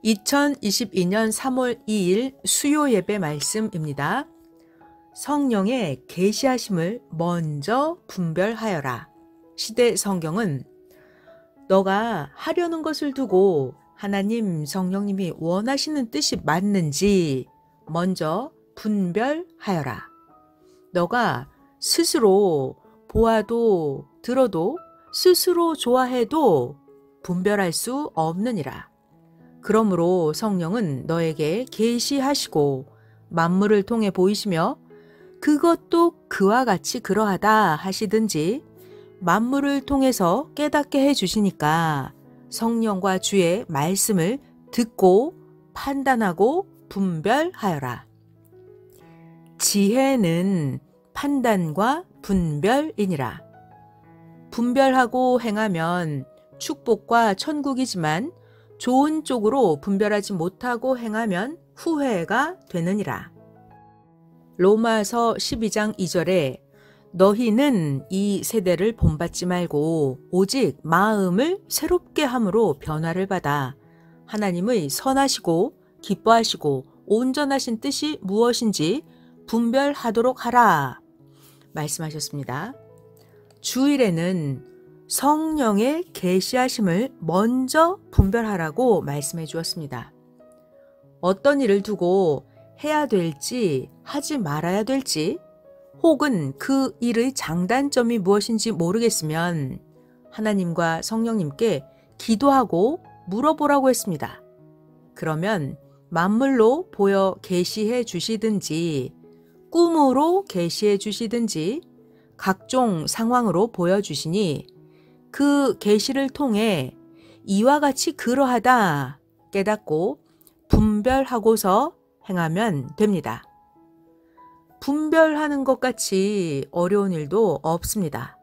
2022년 3월 2일 수요 예배 말씀입니다. 성령의 계시하심을 먼저 분별하여라. 시대 성경은 너가 하려는 것을 두고 하나님 성령님이 원하시는 뜻이 맞는지 먼저 분별하여라. 너가 스스로 보아도 들어도 스스로 좋아해도 분별할 수 없느니라. 그러므로 성령은 너에게 계시하시고 만물을 통해 보이시며 그것도 그와 같이 그러하다 하시든지 만물을 통해서 깨닫게 해주시니까 성령과 주의 말씀을 듣고 판단하고 분별하여라. 지혜는 판단과 분별이니라. 분별하고 행하면 축복과 천국이지만 좋은 쪽으로 분별하지 못하고 행하면 후회가 되느니라. 로마서 12장 2절에 너희는 이 세대를 본받지 말고 오직 마음을 새롭게 함으로 변화를 받아 하나님의 선하시고 기뻐하시고 온전하신 뜻이 무엇인지 분별하도록 하라 말씀하셨습니다. 주일에는 성령의 계시하심을 먼저 분별하라고 말씀해 주었습니다. 어떤 일을 두고 해야 될지 하지 말아야 될지 혹은 그 일의 장단점이 무엇인지 모르겠으면 하나님과 성령님께 기도하고 물어보라고 했습니다. 그러면 만물로 보여 계시해 주시든지 꿈으로 계시해 주시든지 각종 상황으로 보여주시니 그 계시를 통해 이와 같이 그러하다 깨닫고 분별하고서 행하면 됩니다. 분별하는 것 같이 어려운 일도 없습니다.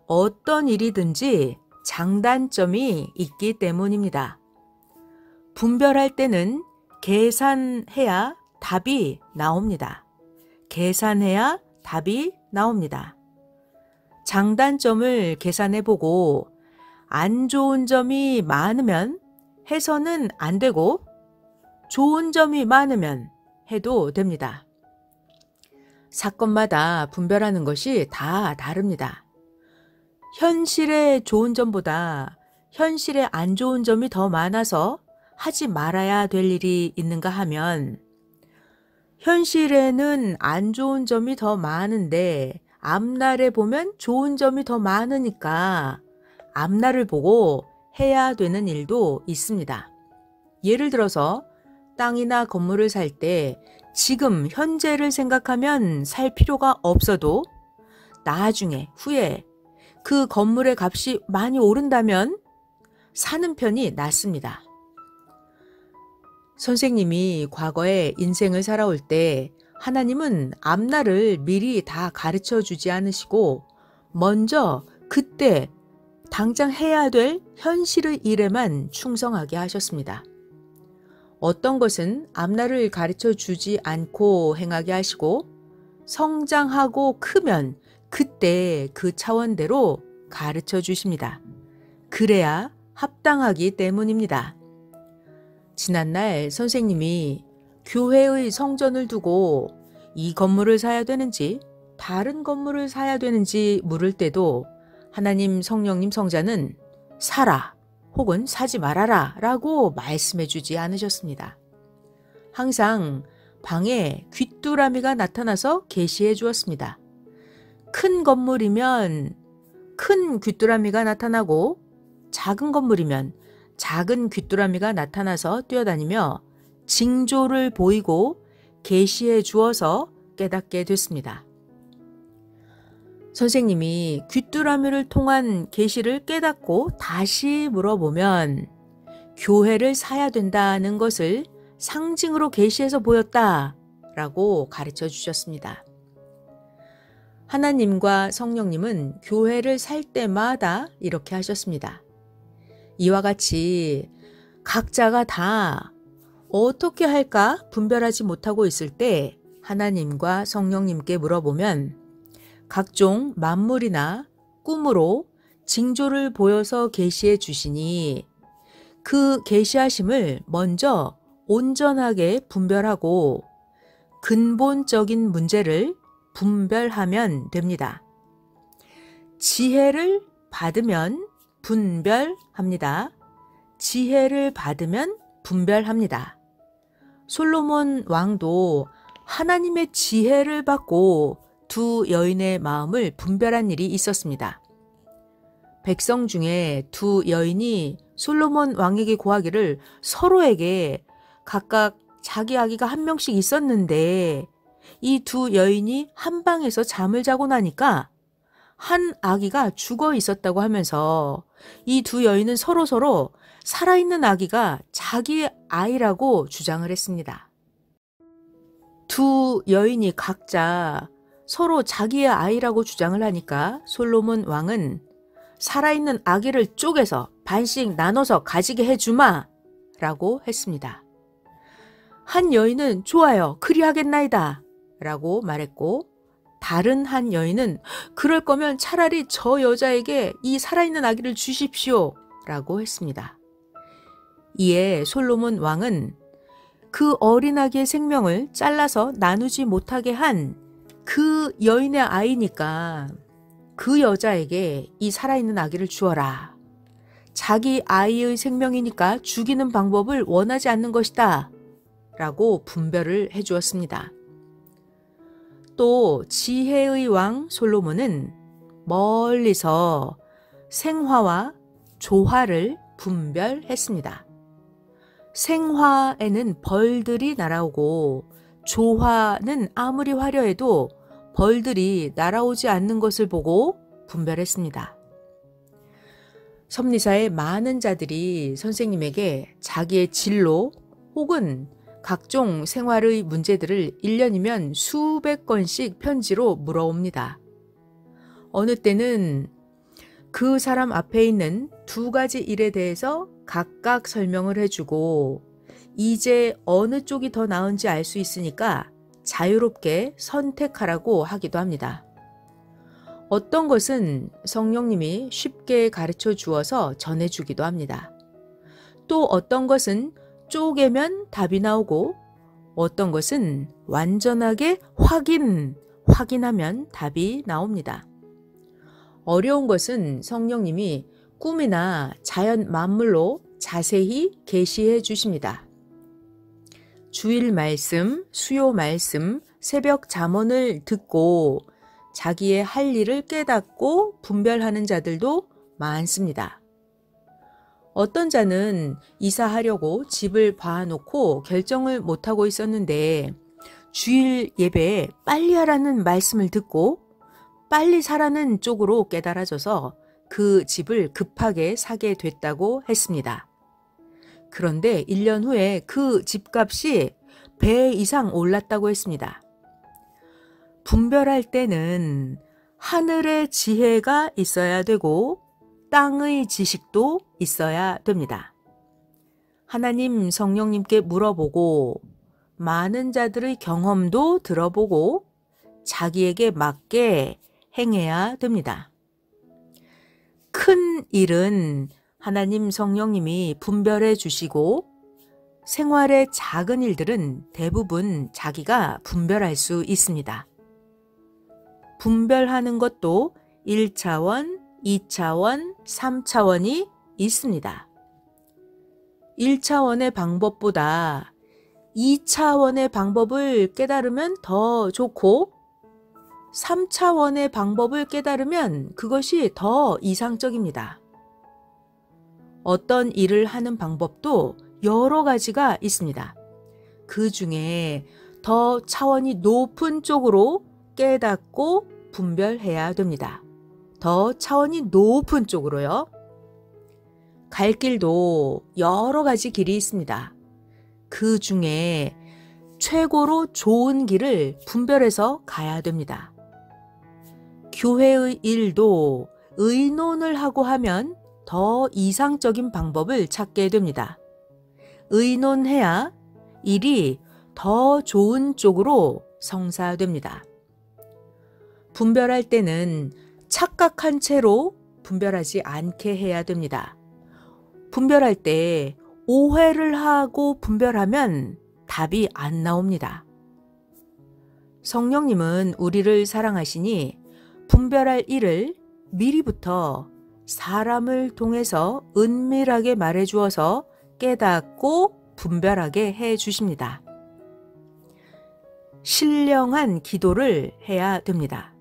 어떤 일이든지 장단점이 있기 때문입니다. 분별할 때는 계산해야 답이 나옵니다. 계산해야 답이 나옵니다. 장단점을 계산해보고 안 좋은 점이 많으면 해서는 안 되고 좋은 점이 많으면 해도 됩니다. 사건마다 분별하는 것이 다 다릅니다. 현실의 좋은 점보다 현실의 안 좋은 점이 더 많아서 하지 말아야 될 일이 있는가 하면 현실에는 안 좋은 점이 더 많은데 앞날에 보면 좋은 점이 더 많으니까 앞날을 보고 해야 되는 일도 있습니다. 예를 들어서 땅이나 건물을 살 때 지금 현재를 생각하면 살 필요가 없어도 나중에 후에 그 건물의 값이 많이 오른다면 사는 편이 낫습니다. 선생님이 과거에 인생을 살아올 때 하나님은 앞날을 미리 다 가르쳐 주지 않으시고 먼저 그때 당장 해야 될 현실의 일에만 충성하게 하셨습니다. 어떤 것은 앞날을 가르쳐 주지 않고 행하게 하시고 성장하고 크면 그때 그 차원대로 가르쳐 주십니다. 그래야 합당하기 때문입니다. 지난날 선생님이 교회의 성전을 두고 이 건물을 사야 되는지 다른 건물을 사야 되는지 물을 때도 하나님 성령님 성자는 사라 혹은 사지 말아라 라고 말씀해 주지 않으셨습니다. 항상 방에 귀뚜라미가 나타나서 계시해 주었습니다. 큰 건물이면 큰 귀뚜라미가 나타나고 작은 건물이면 작은 귀뚜라미가 나타나서 뛰어다니며 징조를 보이고 계시해 주어서 깨닫게 됐습니다. 선생님이 귀뚜라미를 통한 계시를 깨닫고 다시 물어보면 교회를 사야 된다는 것을 상징으로 계시해서 보였다라고 가르쳐 주셨습니다. 하나님과 성령님은 교회를 살 때마다 이렇게 하셨습니다. 이와 같이 각자가 다 어떻게 할까 분별하지 못하고 있을 때 하나님과 성령님께 물어보면 각종 만물이나 꿈으로 징조를 보여서 계시해 주시니 그 계시하심을 먼저 온전하게 분별하고 근본적인 문제를 분별하면 됩니다. 지혜를 받으면 분별합니다. 지혜를 받으면 분별합니다. 솔로몬 왕도 하나님의 지혜를 받고 두 여인의 마음을 분별한 일이 있었습니다. 백성 중에 두 여인이 솔로몬 왕에게 구하기를 서로에게 각각 자기 아기가 한 명씩 있었는데 이 두 여인이 한 방에서 잠을 자고 나니까 한 아기가 죽어 있었다고 하면서 이 두 여인은 서로서로 살아있는 아기가 자기 아이라고 주장을 했습니다. 두 여인이 각자 서로 자기의 아이라고 주장을 하니까 솔로몬 왕은 살아있는 아기를 쪼개서 반씩 나눠서 가지게 해주마 라고 했습니다. 한 여인은 좋아요, 그리하겠나이다 라고 말했고 다른 한 여인은 그럴 거면 차라리 저 여자에게 이 살아있는 아기를 주십시오 라고 했습니다. 이에 솔로몬 왕은 그 어린 아기의 생명을 잘라서 나누지 못하게 한 그 여인의 아이니까 그 여자에게 이 살아있는 아기를 주어라. 자기 아이의 생명이니까 죽이는 방법을 원하지 않는 것이다 라고 분별을 해주었습니다. 또 지혜의 왕 솔로몬은 멀리서 생화와 조화를 분별했습니다. 생화에는 벌들이 날아오고 조화는 아무리 화려해도 벌들이 날아오지 않는 것을 보고 분별했습니다. 섭리사의 많은 자들이 선생님에게 자기의 진로 혹은 각종 생활의 문제들을 1년이면 수백 건씩 편지로 물어옵니다. 어느 때는 그 사람 앞에 있는 두 가지 일에 대해서 각각 설명을 해주고 이제 어느 쪽이 더 나은지 알 수 있으니까 자유롭게 선택하라고 하기도 합니다. 어떤 것은 성령님이 쉽게 가르쳐 주어서 전해주기도 합니다. 또 어떤 것은 쪼개면 답이 나오고 어떤 것은 완전하게 확인하면 답이 나옵니다. 어려운 것은 성령님이 꿈이나 자연 만물로 자세히 계시해 주십니다. 주일 말씀, 수요 말씀, 새벽 잠언을 듣고 자기의 할 일을 깨닫고 분별하는 자들도 많습니다. 어떤 자는 이사하려고 집을 봐놓고 결정을 못하고 있었는데 주일 예배에 빨리 하라는 말씀을 듣고 빨리 사라는 쪽으로 깨달아져서 그 집을 급하게 사게 됐다고 했습니다. 그런데 1년 후에 그 집값이 배 이상 올랐다고 했습니다. 분별할 때는 하늘의 지혜가 있어야 되고 땅의 지식도 있어야 됩니다. 하나님 성령님께 물어보고 많은 자들의 경험도 들어보고 자기에게 맞게 행해야 됩니다. 큰 일은 하나님 성령님이 분별해 주시고 생활의 작은 일들은 대부분 자기가 분별할 수 있습니다. 분별하는 것도 1차원, 2차원, 3차원이 있습니다. 1차원의 방법보다 2차원의 방법을 깨달으면 더 좋고 3차원의 방법을 깨달으면 그것이 더 이상적입니다. 어떤 일을 하는 방법도 여러 가지가 있습니다. 그 중에 더 차원이 높은 쪽으로 깨닫고 분별해야 됩니다. 더 차원이 높은 쪽으로요. 갈 길도 여러 가지 길이 있습니다. 그 중에 최고로 좋은 길을 분별해서 가야 됩니다. 교회의 일도 의논을 하고 하면 더 이상적인 방법을 찾게 됩니다. 의논해야 일이 더 좋은 쪽으로 성사됩니다. 분별할 때는 착각한 채로 분별하지 않게 해야 됩니다. 분별할 때 오해를 하고 분별하면 답이 안 나옵니다. 성령님은 우리를 사랑하시니 분별할 일을 미리부터 사람을 통해서 은밀하게 말해주어서 깨닫고 분별하게 해주십니다. 신령한 기도를 해야 됩니다.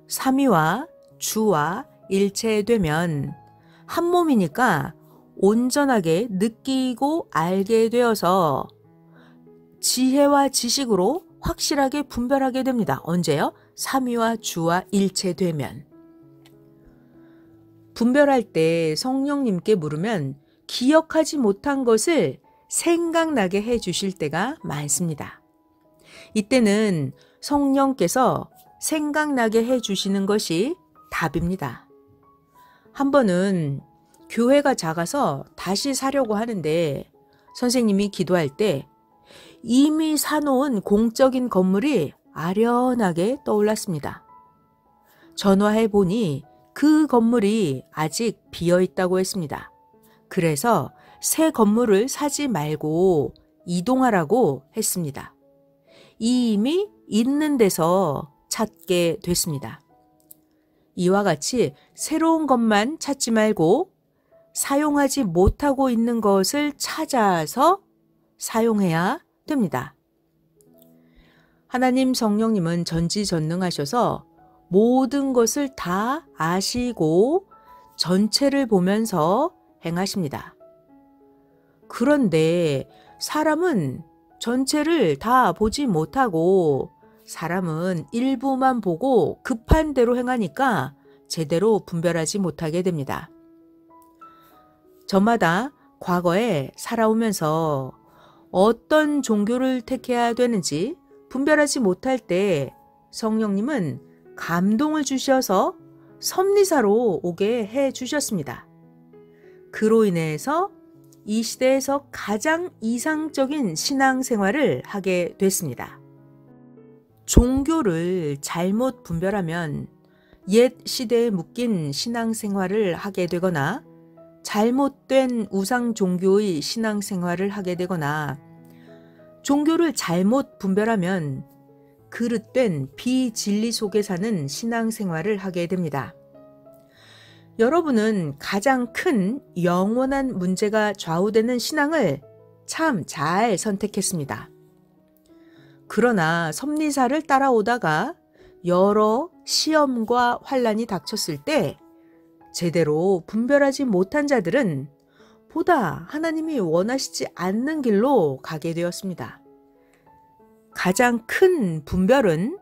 삼위와 주와 일체되면 한 몸이니까 온전하게 느끼고 알게 되어서 지혜와 지식으로 확실하게 분별하게 됩니다. 언제요? 삼위와 주와 일체되면. 분별할 때 성령님께 물으면 기억하지 못한 것을 생각나게 해 주실 때가 많습니다. 이때는 성령께서 생각나게 해 주시는 것이 답입니다. 한 번은 교회가 작아서 다시 사려고 하는데 선생님이 기도할 때 이미 사놓은 공적인 건물이 아련하게 떠올랐습니다. 전화해 보니 그 건물이 아직 비어 있다고 했습니다. 그래서 새 건물을 사지 말고 이동하라고 했습니다. 이미 있는 데서 찾게 됐습니다. 이와 같이 새로운 것만 찾지 말고 사용하지 못하고 있는 것을 찾아서 사용해야 됩니다. 하나님 성령님은 전지전능하셔서 모든 것을 다 아시고 전체를 보면서 행하십니다. 그런데 사람은 전체를 다 보지 못하고 사람은 일부만 보고 급한 대로 행하니까 제대로 분별하지 못하게 됩니다. 저마다 과거에 살아오면서 어떤 종교를 택해야 되는지 분별하지 못할 때 성령님은 감동을 주셔서 섭리사로 오게 해 주셨습니다. 그로 인해서 이 시대에서 가장 이상적인 신앙생활을 하게 됐습니다. 종교를 잘못 분별하면 옛 시대에 묶인 신앙생활을 하게 되거나 잘못된 우상 종교의 신앙생활을 하게 되거나 종교를 잘못 분별하면 그릇된 비진리 속에 사는 신앙생활을 하게 됩니다. 여러분은 가장 큰 영원한 문제가 좌우되는 신앙을 참 잘 선택했습니다. 그러나 섭리사를 따라오다가 여러 시험과 환난이 닥쳤을 때 제대로 분별하지 못한 자들은 보다 하나님이 원하시지 않는 길로 가게 되었습니다. 가장 큰 분별은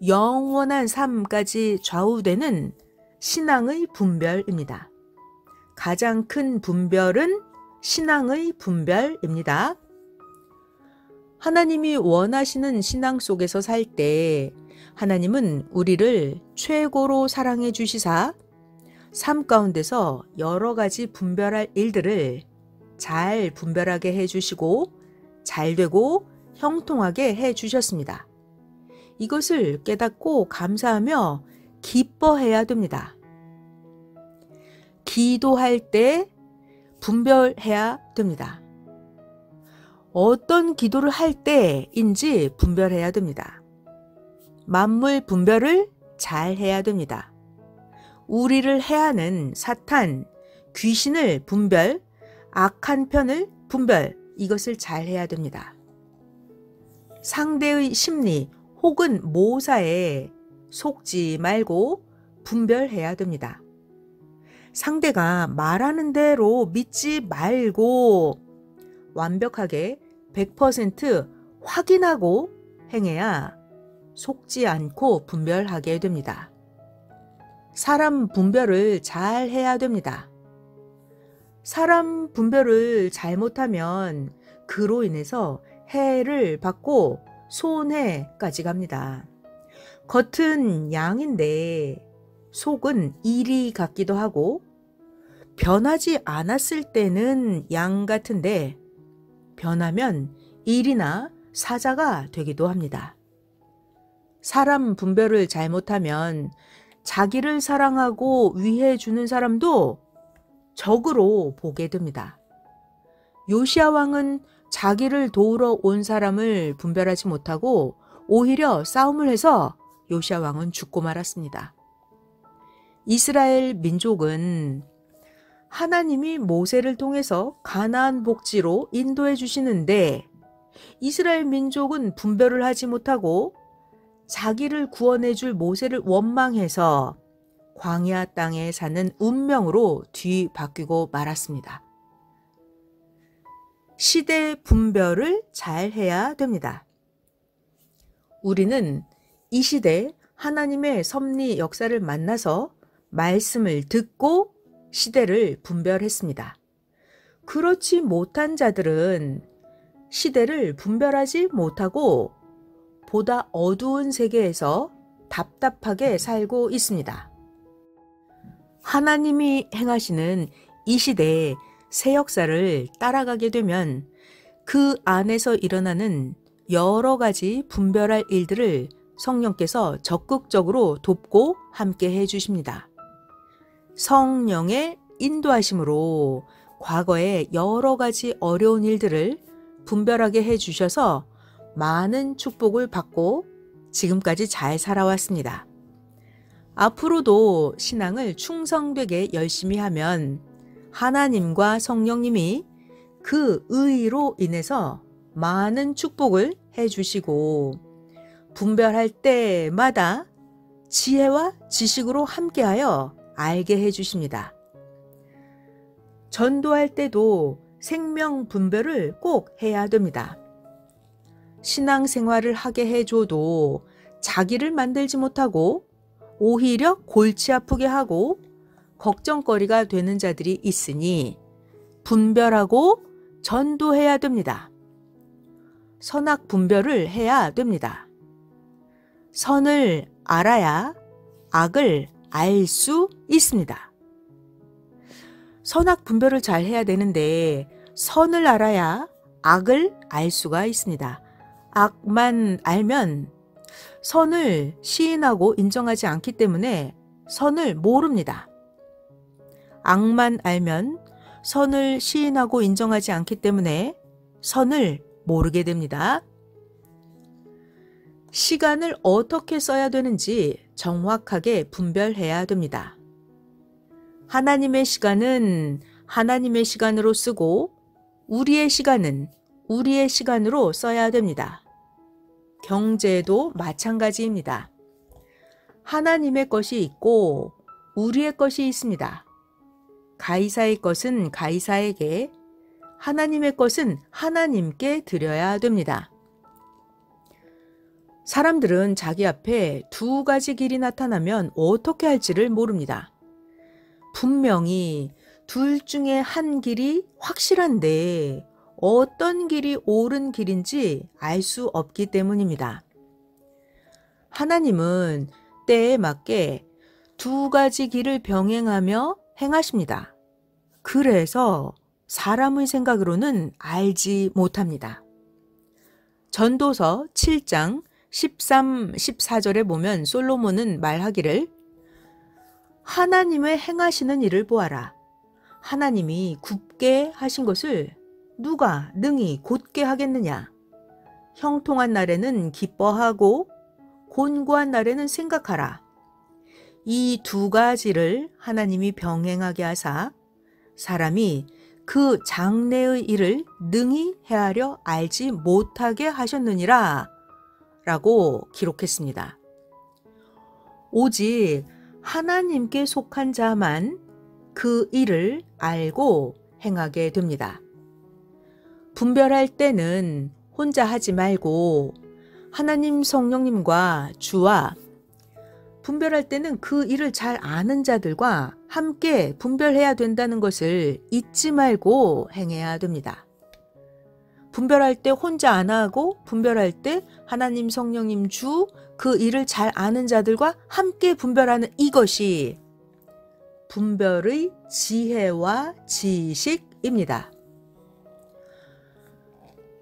영원한 삶까지 좌우되는 신앙의 분별입니다. 가장 큰 분별은 신앙의 분별입니다. 하나님이 원하시는 신앙 속에서 살 때 하나님은 우리를 최고로 사랑해 주시사 삶 가운데서 여러 가지 분별할 일들을 잘 분별하게 해 주시고 잘 되고 형통하게 해 주셨습니다. 이것을 깨닫고 감사하며 기뻐해야 됩니다. 기도할 때 분별해야 됩니다. 어떤 기도를 할 때인지 분별해야 됩니다. 만물 분별을 잘 해야 됩니다. 우리를 해하는 사탄, 귀신을 분별, 악한 편을 분별, 이것을 잘 해야 됩니다. 상대의 심리 혹은 모사에 속지 말고 분별해야 됩니다. 상대가 말하는 대로 믿지 말고 완벽하게 100% 확인하고 행해야 속지 않고 분별하게 됩니다. 사람 분별을 잘 해야 됩니다. 사람 분별을 잘못하면 그로 인해서 해를 받고 손해까지 갑니다. 겉은 양인데 속은 이리 같기도 하고 변하지 않았을 때는 양 같은데 변하면 일이나 사자가 되기도 합니다. 사람 분별을 잘못하면 자기를 사랑하고 위해 주는 사람도 적으로 보게 됩니다. 요시야 왕은 자기를 도우러 온 사람을 분별하지 못하고 오히려 싸움을 해서 요시야 왕은 죽고 말았습니다. 이스라엘 민족은 하나님이 모세를 통해서 가나안 복지로 인도해 주시는데 이스라엘 민족은 분별을 하지 못하고 자기를 구원해 줄 모세를 원망해서 광야 땅에 사는 운명으로 뒤바뀌고 말았습니다. 시대 분별을 잘 해야 됩니다. 우리는 이 시대 하나님의 섭리 역사를 만나서 말씀을 듣고 시대를 분별했습니다. 그렇지 못한 자들은 시대를 분별하지 못하고 보다 어두운 세계에서 답답하게 살고 있습니다. 하나님이 행하시는 이 시대의 새 역사를 따라가게 되면 그 안에서 일어나는 여러 가지 분별할 일들을 성령께서 적극적으로 돕고 함께 해 주십니다. 성령의 인도하심으로 과거의 여러 가지 어려운 일들을 분별하게 해 주셔서 많은 축복을 받고 지금까지 잘 살아왔습니다. 앞으로도 신앙을 충성되게 열심히 하면 하나님과 성령님이 그 의로 인해서 많은 축복을 해 주시고 분별할 때마다 지혜와 지식으로 함께하여 알게 해 주십니다. 전도할 때도 생명 분별을 꼭 해야 됩니다. 신앙생활을 하게 해줘도 자기를 만들지 못하고 오히려 골치 아프게 하고 걱정거리가 되는 자들이 있으니 분별하고 전도해야 됩니다. 선악 분별을 해야 됩니다. 선을 알아야 악을 알 수 있습니다. 선악 분별을 잘 해야 되는데 선을 알아야 악을 알 수가 있습니다. 악만 알면 선을 시인하고 인정하지 않기 때문에 선을 모릅니다. 악만 알면 선을 시인하고 인정하지 않기 때문에 선을 모르게 됩니다. 시간을 어떻게 써야 되는지 정확하게 분별해야 됩니다. 하나님의 시간은 하나님의 시간으로 쓰고 우리의 시간은 우리의 시간으로 써야 됩니다. 경제도 마찬가지입니다. 하나님의 것이 있고 우리의 것이 있습니다. 가이사의 것은 가이사에게, 하나님의 것은 하나님께 드려야 됩니다. 사람들은 자기 앞에 두 가지 길이 나타나면 어떻게 할지를 모릅니다. 분명히 둘 중에 한 길이 확실한데 어떤 길이 옳은 길인지 알 수 없기 때문입니다. 하나님은 때에 맞게 두 가지 길을 병행하며 행하십니다. 그래서 사람의 생각으로는 알지 못합니다. 전도서 7장 13, 14절에 보면 솔로몬은 말하기를 하나님의 행하시는 일을 보아라. 하나님이 굽게 하신 것을 누가 능히 곧게 하겠느냐. 형통한 날에는 기뻐하고 곤고한 날에는 생각하라. 이 두 가지를 하나님이 병행하게 하사 사람이 그 장래의 일을 능히 헤아려 알지 못하게 하셨느니라 라고 기록했습니다. 오직 하나님께 속한 자만 그 일을 알고 행하게 됩니다. 분별할 때는 혼자 하지 말고 하나님 성령님과 주와 분별할 때는 그 일을 잘 아는 자들과 함께 분별해야 된다는 것을 잊지 말고 행해야 됩니다. 분별할 때 혼자 안 하고 분별할 때 하나님 성령님 주 그 일을 잘 아는 자들과 함께 분별하는 이것이 분별의 지혜와 지식입니다.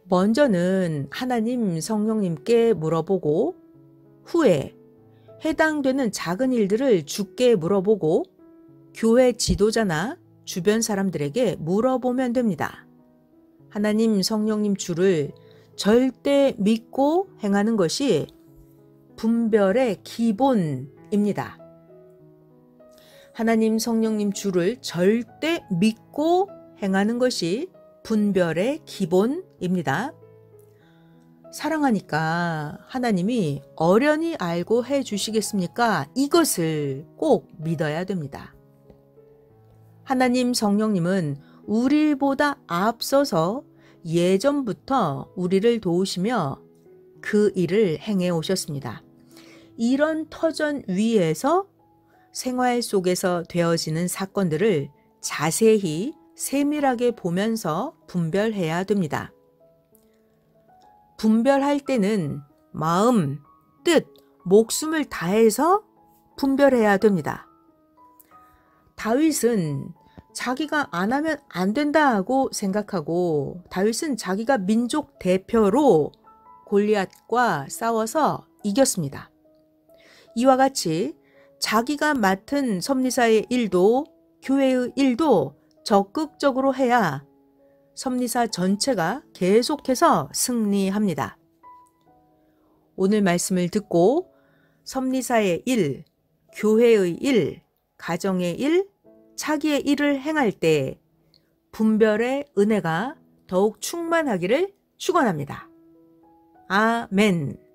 먼저는 하나님 성령님께 물어보고 후에 해당되는 작은 일들을 주께 물어보고 교회 지도자나 주변 사람들에게 물어보면 됩니다. 하나님, 성령님 주를 절대 믿고 행하는 것이 분별의 기본입니다. 하나님, 성령님 주를 절대 믿고 행하는 것이 분별의 기본입니다. 사랑하니까 하나님이 어련히 알고 해 주시겠습니까? 이것을 꼭 믿어야 됩니다. 하나님, 성령님은 우리보다 앞서서 예전부터 우리를 도우시며 그 일을 행해 오셨습니다. 이런 터전 위에서 생활 속에서 되어지는 사건들을 자세히 세밀하게 보면서 분별해야 됩니다. 분별할 때는 마음, 뜻, 목숨을 다해서 분별해야 됩니다. 다윗은 자기가 안 하면 안 된다고 생각하고 다윗은 자기가 민족 대표로 골리앗과 싸워서 이겼습니다. 이와 같이 자기가 맡은 섭리사의 일도 교회의 일도 적극적으로 해야 섭리사 전체가 계속해서 승리합니다. 오늘 말씀을 듣고 섭리사의 일, 교회의 일, 가정의 일, 자기의 일을 행할 때 분별의 은혜가 더욱 충만하기를 축원합니다. 아멘.